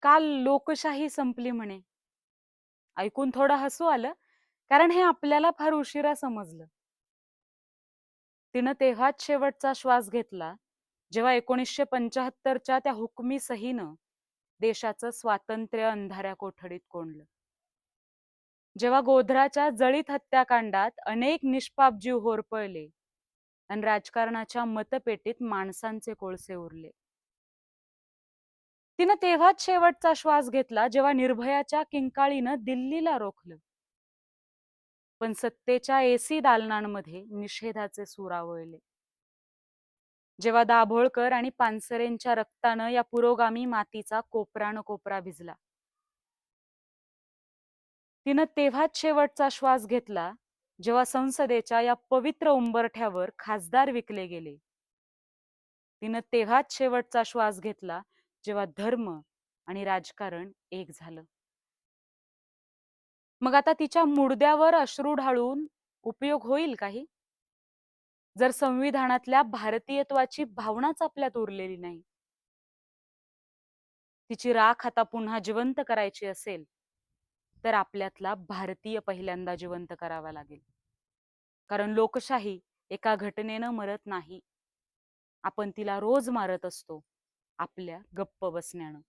काल लोकशाही संपली म्हणे. ऐकून थोडं हसू आलं, कारण हे आपल्याला फार उशिरा समजलं. तिनं तेव्हाच शेवटचा श्वास घेतला, जेव्हा 1975च्या त्या हुकमी सहीनं देशाचं स्वातंत्र्य अंधाऱ्या कोठडीत कोंडलं. जेव्हा गोध्राच्या जळीत हत्याकांडात अनेक निष्पाप जीव होरपळले आणि राजकारणाच्या मतपेटीत माणसांचे कोळसे उरले. तिनं तेव्हाच शेवटचा श्वास घेतला, जेव्हा निर्भयाच्या किंकाळीनं दिल्लीला रोखलं. पण सत्तेच्या एसी दालनांमध्ये निषेधाचे सूर आवळले. जेव्हा दाभोळकर आणि पानसरेंच्या रक्तानं या पुरोगामी मातीचा कोपरान कोपरा भिजला. तिनं तेव्हाच शेवटचा श्वास घेतला, जेव्हा संसदेच्या या पवित्र उंबरठ्यावर खासदार विकले गेले. तिनं तेव्हाच शेवटचा श्वास घेतला, जेव्हा धर्म आणि राजकारण एक झालं. मग आता तिच्या मुडद्यावर अश्रू ढाळून उपयोग होईल काही, जर संविधानातल्या भारतीयत्वाची भावनाच आपल्यात उरलेली नाही. तिची राख आता पुन्हा जिवंत करायची असेल, तर आपल्यातला भारतीय पहिल्यांदा जिवंत करावा लागेल. कारण लोकशाही एका घटनेनं मरत नाही. आपण तिला रोज मारत असतो, आपल्या गप्प बसण्यानं.